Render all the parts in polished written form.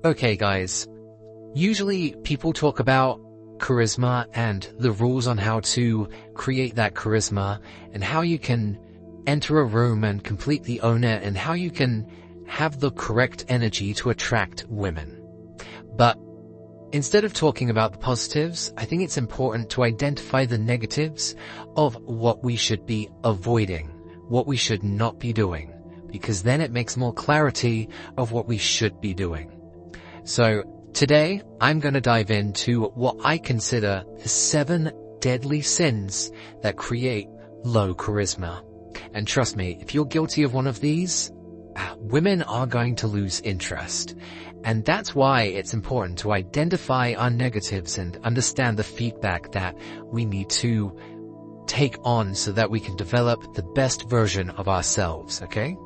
Okay guys, usually people talk about charisma and the rules on how to create that charisma and how you can enter a room and completely own it and how you can have the correct energy to attract women. But instead of talking about the positives, I think it's important to identify the negatives of what we should be avoiding, what we should not be doing, because then it makes more clarity of what we should be doing. So today, I'm going to dive into what I consider the 7 deadly sins that create low charisma. And trust me, if you're guilty of one of these, women are going to lose interest. And that's why it's important to identify our negatives and understand the feedback that we need to take on so that we can develop the best version of ourselves, okay?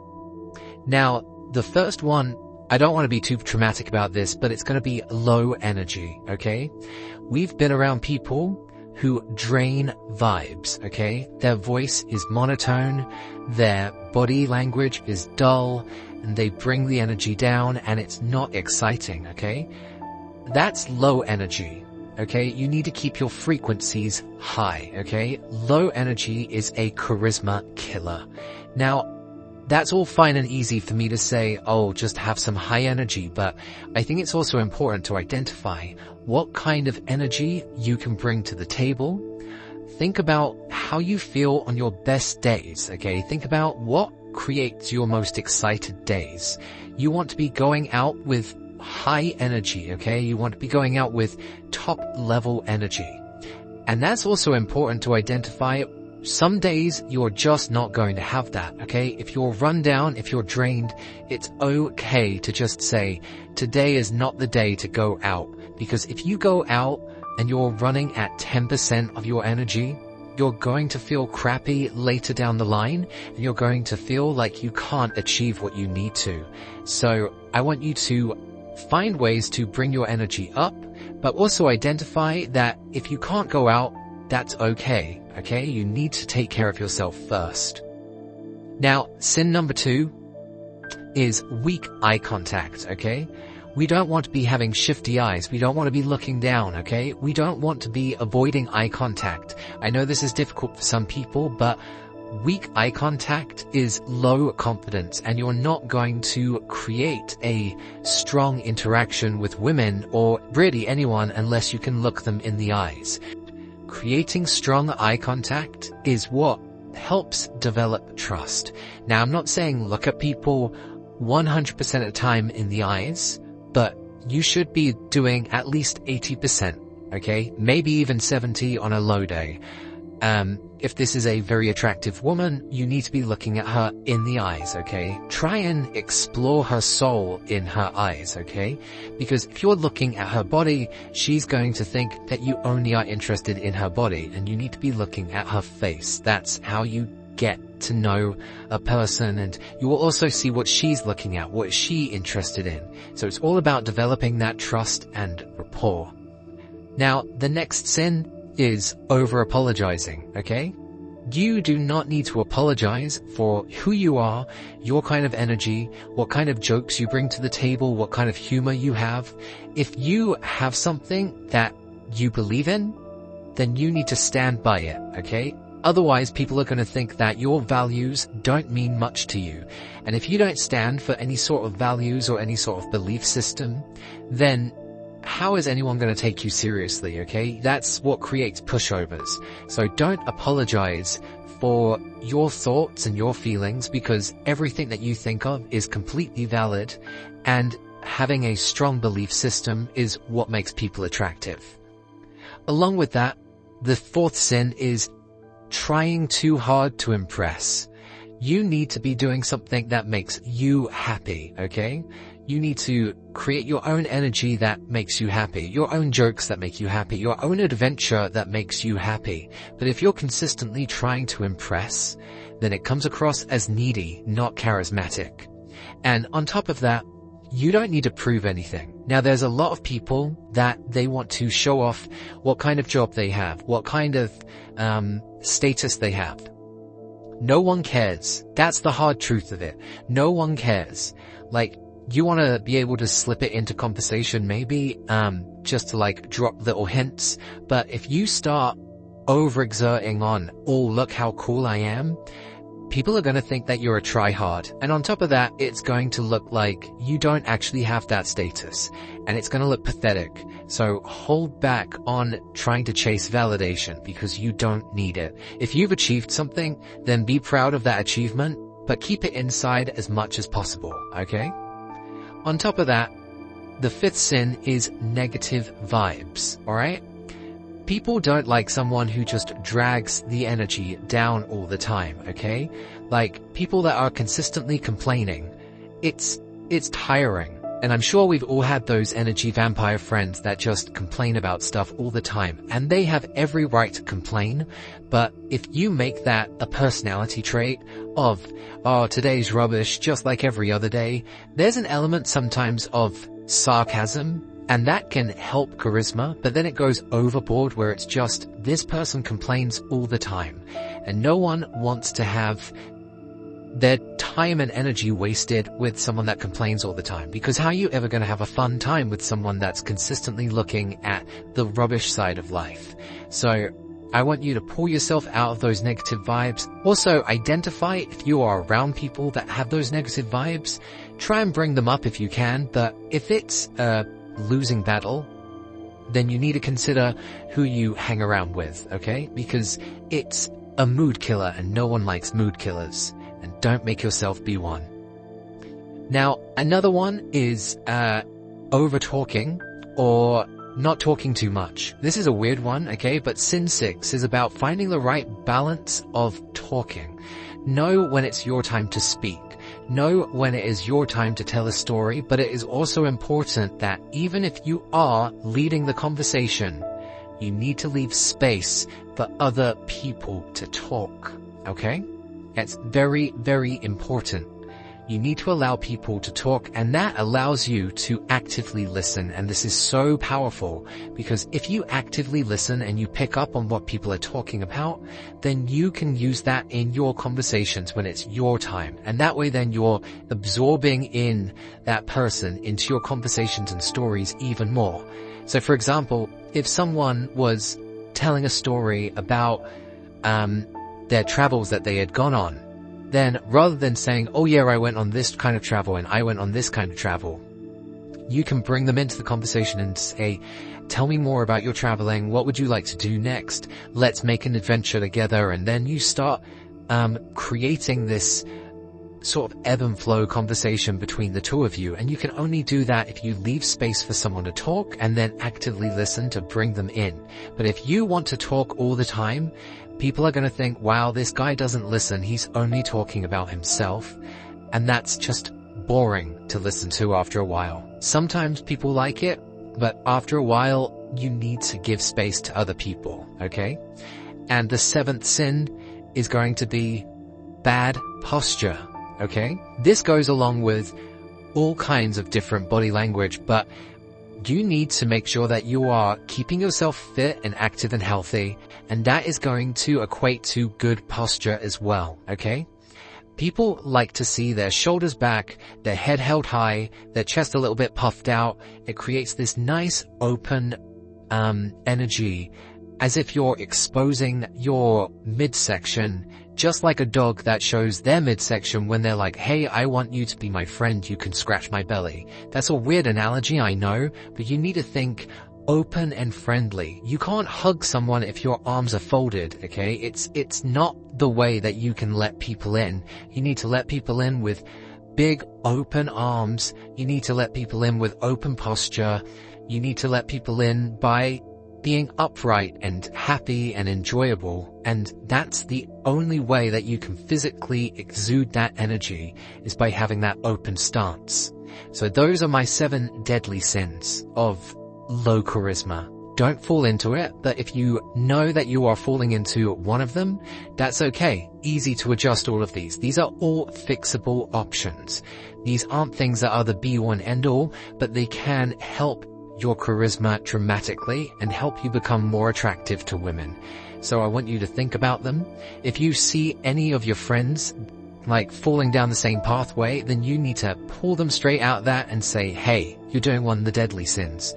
Now, the first one, I don't want to be too dramatic about this, but it's going to be low energy, okay? We've been around people who drain vibes, okay? Their voice is monotone, their body language is dull, and they bring the energy down and it's not exciting, okay? That's low energy, okay? You need to keep your frequencies high, okay? Low energy is a charisma killer. Now, that's all fine and easy for me to say, oh, just have some high energy, but I think it's also important to identify what kind of energy you can bring to the table. Think about how you feel on your best days, okay? Think about what creates your most excited days. You want to be going out with high energy, okay? You want to be going out with top level energy. And that's also important to identify. Some days you're just not going to have that, okay? If you're run down, if you're drained, it's okay to just say, today is not the day to go out. Because if you go out and you're running at 10% of your energy, you're going to feel crappy later down the line, and you're going to feel like you can't achieve what you need to. So I want you to find ways to bring your energy up, but also identify that if you can't go out, that's okay. Okay, you need to take care of yourself first. Now, sin number 2 is weak eye contact, okay? We don't want to be having shifty eyes. We don't want to be looking down, okay? We don't want to be avoiding eye contact. I know this is difficult for some people, but weak eye contact is low confidence, and you're not going to create a strong interaction with women or really anyone unless you can look them in the eyes. Creating strong eye contact is what helps develop trust. Now, I'm not saying look at people 100% of the time in the eyes, but you should be doing at least 80%, okay? Maybe even 70 on a low day. If this is a very attractive woman, you need to be looking at her in the eyes, okay? Try and explore her soul in her eyes, okay? Because if you're looking at her body, she's going to think that you only are interested in her body, and you need to be looking at her face. That's how you get to know a person, and you will also see what she's looking at, what is she interested in. So it's all about developing that trust and rapport. Now, the next sin is over-apologizing, okay? You do not need to apologize for who you are, your kind of energy, what kind of jokes you bring to the table, what kind of humor you have. If you have something that you believe in, then you need to stand by it, okay? Otherwise, people are going to think that your values don't mean much to you. And if you don't stand for any sort of values or any sort of belief system, then how is anyone going to take you seriously, okay? That's what creates pushovers. So don't apologize for your thoughts and your feelings, because everything that you think of is completely valid, and having a strong belief system is what makes people attractive. Along with that, the 4th sin is trying too hard to impress. You need to be doing something that makes you happy, okay? You need to create your own energy that makes you happy, your own jokes that make you happy, your own adventure that makes you happy. But if you're consistently trying to impress, then it comes across as needy, not charismatic. And on top of that, you don't need to prove anything. Now, there's a lot of people that they want to show off what kind of job they have, what kind of status they have. No one cares. That's the hard truth of it. No one cares. Like, you want to be able to slip it into conversation, maybe, just to like drop little hints. But if you start overexerting on, oh, look how cool I am, people are going to think that you're a tryhard. And on top of that, it's going to look like you don't actually have that status. And it's going to look pathetic. So hold back on trying to chase validation because you don't need it. If you've achieved something, then be proud of that achievement, but keep it inside as much as possible, okay? On top of that, the fifth sin is negative vibes, alright? People don't like someone who just drags the energy down all the time, okay? Like, people that are consistently complaining. It's tiring. And I'm sure we've all had those energy vampire friends that just complain about stuff all the time. And they have every right to complain. But if you make that a personality trait of, oh, today's rubbish, just like every other day, there's an element sometimes of sarcasm. And that can help charisma, but then it goes overboard where it's just, this person complains all the time. And no one wants to have their time and energy wasted with someone that complains all the time. Because how are you ever going to have a fun time with someone that's consistently looking at the rubbish side of life? So I want you to pull yourself out of those negative vibes. Also, identify if you are around people that have those negative vibes. Try and bring them up if you can, but if it's losing battle, then you need to consider who you hang around with, okay? Because it's a mood killer and no one likes mood killers, and don't make yourself be one. Now, another one is over talking or not talking too much. This is a weird one, okay? But sin 6 is about finding the right balance of talking. Know when it's your time to speak. Know when it is your time to tell a story, but it is also important that even if you are leading the conversation, you need to leave space for other people to talk, okay? It's very, very important. You need to allow people to talk, and that allows you to actively listen. And this is so powerful because if you actively listen and you pick up on what people are talking about, then you can use that in your conversations when it's your time. And that way then you're absorbing in that person into your conversations and stories even more. So for example, if someone was telling a story about their travels that they had gone on, then rather than saying, oh yeah, I went on this kind of travel and I went on this kind of travel, you can bring them into the conversation and say, tell me more about your traveling. What would you like to do next? Let's make an adventure together. And then you start creating this sort of ebb and flow conversation between the two of you. And you can only do that if you leave space for someone to talk and then actively listen to bring them in. But if you want to talk all the time, people are going to think, wow, this guy doesn't listen. He's only talking about himself. And that's just boring to listen to after a while. Sometimes people like it, but after a while, you need to give space to other people, okay? And the seventh sin is going to be bad posture, okay? This goes along with all kinds of different body language, but you need to make sure that you are keeping yourself fit and active and healthy, and that is going to equate to good posture as well, okay? People like to see their shoulders back, their head held high, their chest a little bit puffed out. It creates this nice open energy, as if you're exposing your midsection, just like a dog that shows their midsection when they're like, hey, I want you to be my friend, you can scratch my belly. That's a weird analogy, I know, but you need to think open and friendly. You can't hug someone if your arms are folded, okay? It's not the way that you can let people in. You need to let people in with big open arms. You need to let people in with open posture. You need to let people in by being upright and happy and enjoyable. And that's the only way that you can physically exude that energy, is by having that open stance. So those are my 7 deadly sins of low charisma. Don't fall into it, but if you know that you are falling into one of them, that's okay. Easy to adjust all of these. These are all fixable options. These aren't things that are the be-all and end-all, but they can help your charisma dramatically and help you become more attractive to women. So I want you to think about them. If you see any of your friends like falling down the same pathway, then you need to pull them straight out of that and say, hey, you're doing one of the deadly sins.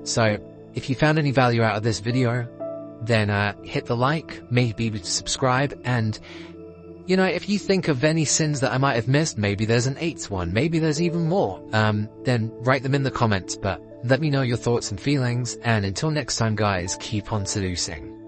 So if you found any value out of this video, then hit the like, maybe subscribe, and you know, if you think of any sins that I might have missed, maybe there's an 8th one, maybe there's even more, then write them in the comments, but let me know your thoughts and feelings, and until next time guys, keep on seducing.